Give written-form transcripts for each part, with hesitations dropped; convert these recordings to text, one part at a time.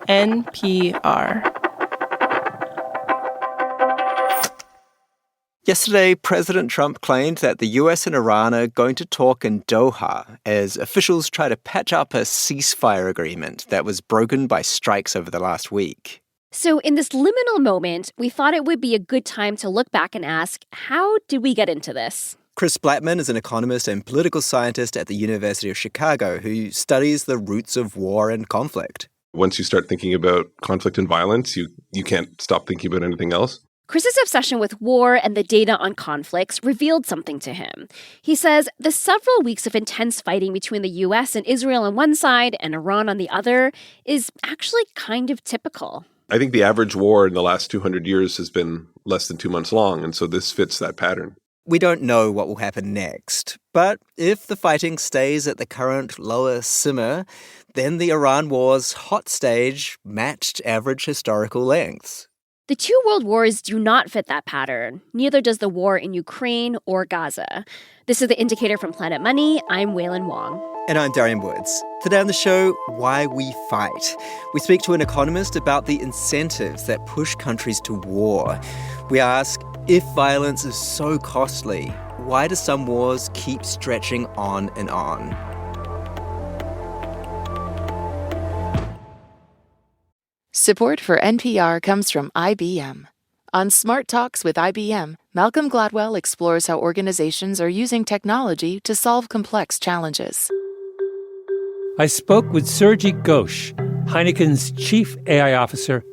NPR. Yesterday, President Trump claimed that the US and Iran are going to talk in Doha as officials try to patch up a ceasefire agreement that was broken by strikes over the last week. So in this liminal moment, we thought it would be a good time to look back and ask, how did we get into this? Chris Blackman is an economist and political scientist at the University of Chicago who studies the roots of war and conflict. Once you start thinking about conflict and violence, you can't stop thinking about anything else. Chris's obsession with war and the data on conflicts revealed something to him. He says the several weeks of intense fighting between the US and Israel on one side and Iran on the other is actually kind of typical. I think the average war in the last 200 years has been less than 2 months long, and so this fits that pattern. We don't know what will happen next, but if the fighting stays at the current lower simmer, then the Iran war's hot stage matched average historical lengths. The two world wars do not fit that pattern. Neither does the war in Ukraine or Gaza. This is The Indicator from Planet Money. I'm Wailin Wong. And I'm Darian Woods. Today on the show, Why We Fight. We speak to an economist about the incentives that push countries to war. We ask, if violence is so costly, why do some wars keep stretching on and on? Support for NPR comes from IBM. On Smart Talks with IBM, Malcolm Gladwell explores how organizations are using technology to solve complex challenges. I spoke with Sergey Ghosh, Heineken's chief AI officer.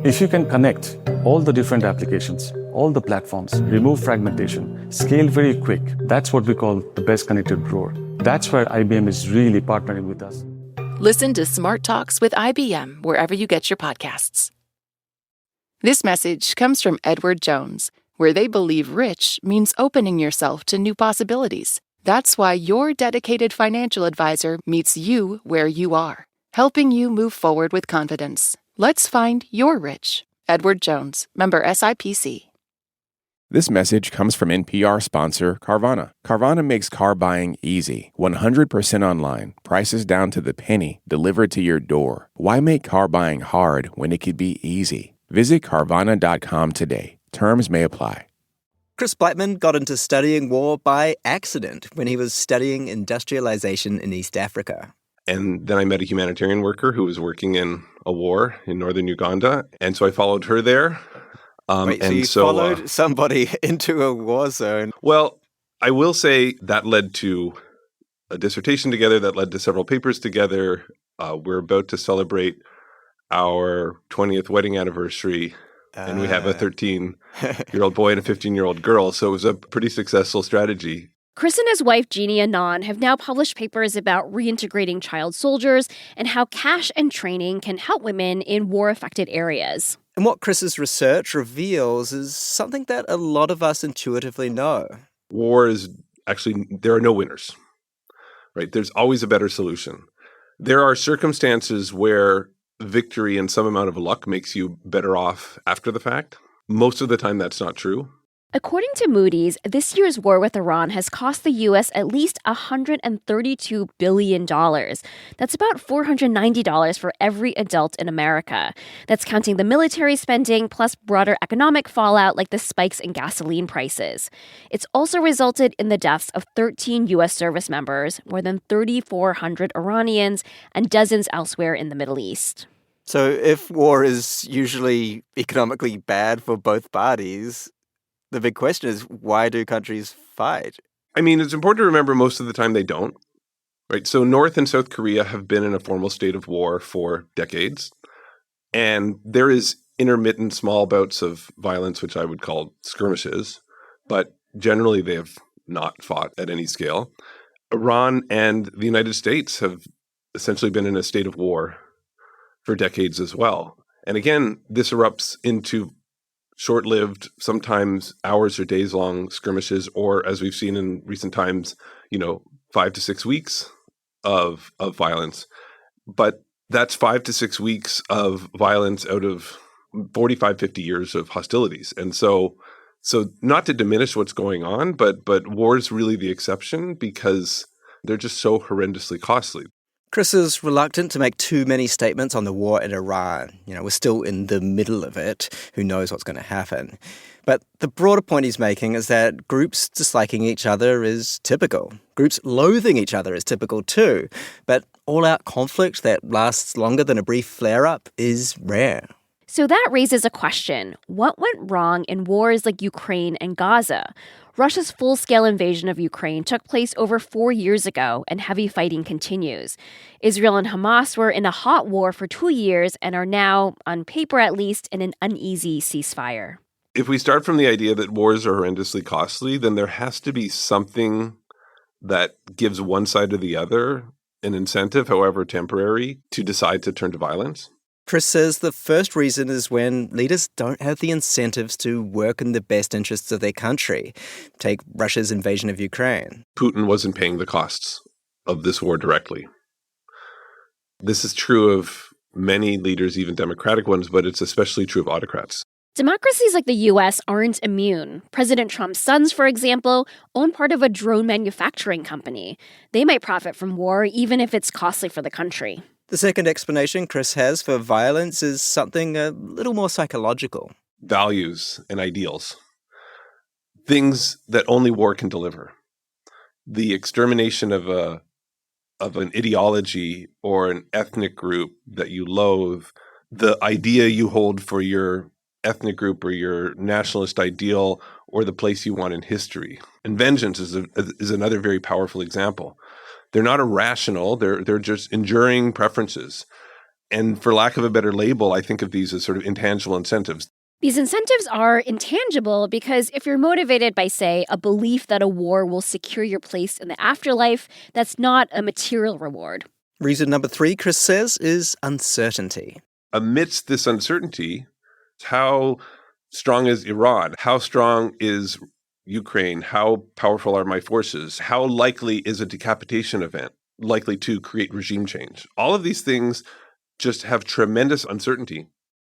If you can connect all the different applications, all the platforms, remove fragmentation, scale very quick, that's what we call the best connected drawer. That's where IBM is really partnering with us. Listen to Smart Talks with IBM wherever you get your podcasts. This message comes from Edward Jones, where they believe rich means opening yourself to new possibilities. That's why your dedicated financial advisor meets you where you are, helping you move forward with confidence. Let's find your rich. Edward Jones, member SIPC. This message comes from NPR sponsor Carvana. Carvana makes car buying easy. 100% online, prices down to the penny, delivered to your door. Why make car buying hard when it could be easy? Visit Carvana.com today. Terms may apply. Chris Blackman got into studying war by accident when he was studying industrialization in East Africa. And then I met a humanitarian worker who was working in a war in northern Uganda, and so I followed her there. Followed somebody into a war zone? Well, I will say that led to a dissertation together, that led to several papers together. We're about to celebrate our 20th wedding anniversary, and we have a 13-year-old boy and a 15-year-old girl, so it was a pretty successful strategy. Chris and his wife, Jeannie Anand, have now published papers about reintegrating child soldiers and how cash and training can help women in war-affected areas. And what Chris's research reveals is something that a lot of us intuitively know. War is actually, there are no winners, right? There's always a better solution. There are circumstances where victory and some amount of luck makes you better off after the fact. Most of the time, that's not true. According to Moody's, this year's war with Iran has cost the U.S. at least $132 billion. That's about $490 for every adult in America. That's counting the military spending plus broader economic fallout like the spikes in gasoline prices. It's also resulted in the deaths of 13 U.S. service members, more than 3,400 Iranians, and dozens elsewhere in the Middle East. So if war is usually economically bad for both parties, the big question is, why do countries fight? I mean, it's important to remember most of the time they don't, right? So North and South Korea have been in a formal state of war for decades. And there is intermittent small bouts of violence, which I would call skirmishes. But generally, they have not fought at any scale. Iran and the United States have essentially been in a state of war for decades as well. And again, this erupts into short-lived, sometimes hours or days-long skirmishes, or as we've seen in recent times, 5 to 6 weeks of violence. But that's 5 to 6 weeks of violence out of 45, 50 years of hostilities. And so not to diminish what's going on, but war is really the exception because they're just so horrendously costly. Chris is reluctant to make too many statements on the war in Iran. We're still in the middle of it. Who knows what's going to happen? But the broader point he's making is that groups disliking each other is typical. Groups loathing each other is typical too. But all-out conflict that lasts longer than a brief flare-up is rare. So that raises a question. What went wrong in wars like Ukraine and Gaza? Russia's full-scale invasion of Ukraine took place over 4 years ago, and heavy fighting continues. Israel and Hamas were in a hot war for 2 years and are now, on paper at least, in an uneasy ceasefire. If we start from the idea that wars are horrendously costly, then there has to be something that gives one side or the other an incentive, however temporary, to decide to turn to violence. Chris says the first reason is when leaders don't have the incentives to work in the best interests of their country. Take Russia's invasion of Ukraine. Putin wasn't paying the costs of this war directly. This is true of many leaders, even democratic ones, but it's especially true of autocrats. Democracies like the U.S. aren't immune. President Trump's sons, for example, own part of a drone manufacturing company. They might profit from war even if it's costly for the country. The second explanation Chris has for violence is something a little more psychological. Values and ideals. Things that only war can deliver. The extermination of an ideology or an ethnic group that you loathe, the idea you hold for your ethnic group or your nationalist ideal or the place you want in history. And vengeance is another very powerful example. They're not irrational, they're just enduring preferences. And for lack of a better label, I think of these as sort of intangible incentives. These incentives are intangible because if you're motivated by, say, a belief that a war will secure your place in the afterlife, that's not a material reward. Reason number 3, Chris says, is uncertainty. Amidst this uncertainty, how strong is Iran? How strong is Ukraine? How powerful are my forces? How likely is a decapitation event likely to create regime change? All of these things just have tremendous uncertainty.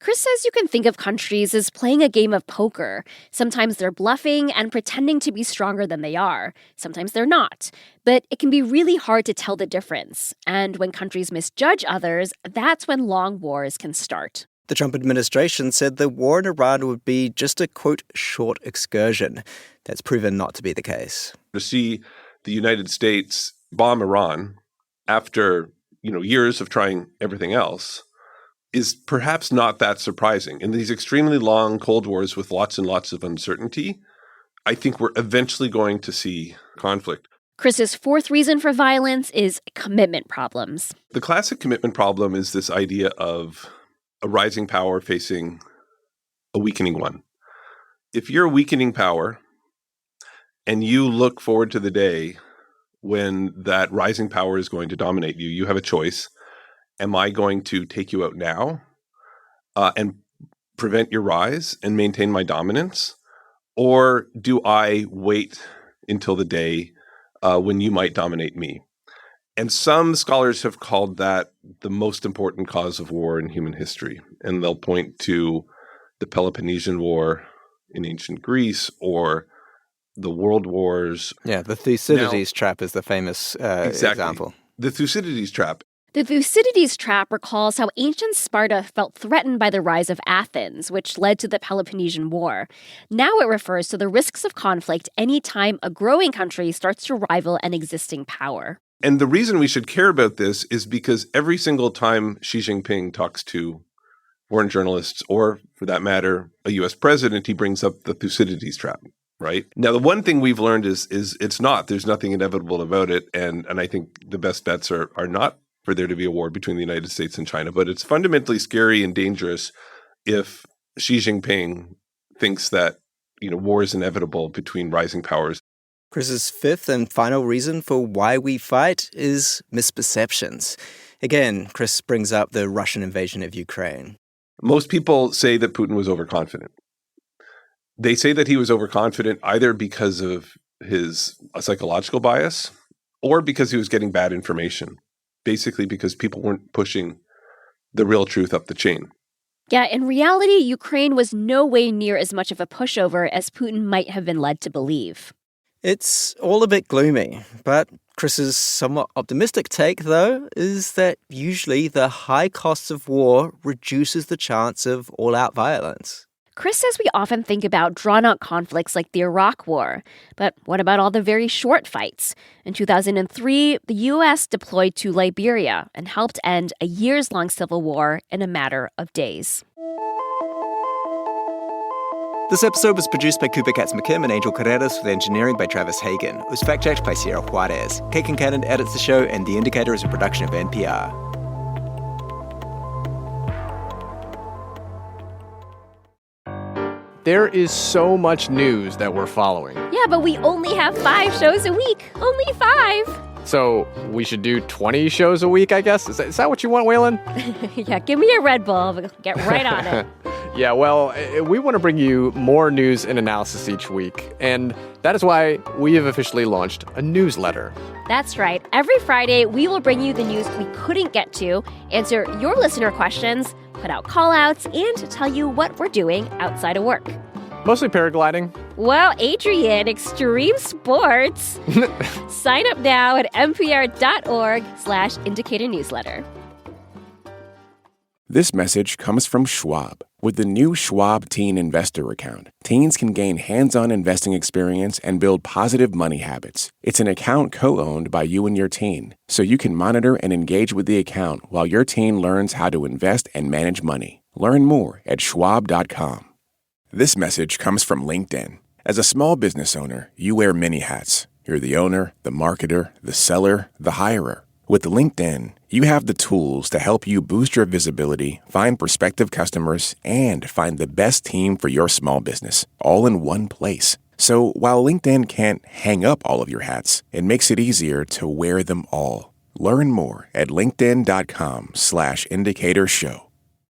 Chris says you can think of countries as playing a game of poker. Sometimes they're bluffing and pretending to be stronger than they are. Sometimes they're not. But it can be really hard to tell the difference. And when countries misjudge others, that's when long wars can start. The Trump administration said the war in Iran would be just a, quote, short excursion. That's proven not to be the case. To see the United States bomb Iran after, years of trying everything else is perhaps not that surprising. In these extremely long Cold Wars with lots and lots of uncertainty, I think we're eventually going to see conflict. Chris's fourth reason for violence is commitment problems. The classic commitment problem is this idea of a rising power facing a weakening one. If you're a weakening power and you look forward to the day when that rising power is going to dominate you, you have a choice. Am I going to take you out now and prevent your rise and maintain my dominance? Or do I wait until the day when you might dominate me? And some scholars have called that the most important cause of war in human history. And they'll point to the Peloponnesian War in ancient Greece or the world wars. Yeah, the Thucydides trap is the famous example. The Thucydides trap. The Thucydides trap recalls how ancient Sparta felt threatened by the rise of Athens, which led to the Peloponnesian War. Now it refers to the risks of conflict anytime a growing country starts to rival an existing power. And the reason we should care about this is because every single time Xi Jinping talks to foreign journalists, or for that matter, a U.S. president, he brings up the Thucydides trap, right? Now, the one thing we've learned is it's not. There's nothing inevitable about it. And I think the best bets are not for there to be a war between the United States and China. But it's fundamentally scary and dangerous if Xi Jinping thinks that, war is inevitable between rising powers. Chris's fifth and final reason for why we fight is misperceptions. Again, Chris brings up the Russian invasion of Ukraine. Most people say that Putin was overconfident. They say that he was overconfident either because of his psychological bias or because he was getting bad information, basically because people weren't pushing the real truth up the chain. Yeah, in reality, Ukraine was no way near as much of a pushover as Putin might have been led to believe. It's all a bit gloomy, but Chris's somewhat optimistic take, though, is that usually the high costs of war reduces the chance of all-out violence. Chris says we often think about drawn-out conflicts like the Iraq War, but what about all the very short fights? In 2003, the U.S. deployed to Liberia and helped end a years-long civil war in a matter of days. This episode was produced by Cooper Katz-McKim and Angel Carreras with engineering by Travis Hagen. It was fact-checked by Sierra Juarez. Kate Kincannon edits the show, and The Indicator is a production of NPR. There is so much news that we're following. Yeah, but we only have 5 shows a week. Only 5. So we should do 20 shows a week, I guess? Is that what you want, Waylon? Yeah, give me a Red Bull. We'll get right on it. Yeah, well, we want to bring you more news and analysis each week. And that is why we have officially launched a newsletter. That's right. Every Friday, we will bring you the news we couldn't get to, answer your listener questions, put out call-outs, and tell you what we're doing outside of work. Mostly paragliding. Well, Adrian, extreme sports. Sign up now at npr.org/indicator newsletter. This message comes from Schwab. With the new Schwab Teen Investor Account, teens can gain hands-on investing experience and build positive money habits. It's an account co-owned by you and your teen, so you can monitor and engage with the account while your teen learns how to invest and manage money. Learn more at schwab.com. This message comes from LinkedIn. As a small business owner, you wear many hats. You're the owner, the marketer, the seller, the hirer. With LinkedIn, you have the tools to help you boost your visibility, find prospective customers, and find the best team for your small business, all in one place. So while LinkedIn can't hang up all of your hats, it makes it easier to wear them all. Learn more at linkedin.com/indicatorshow.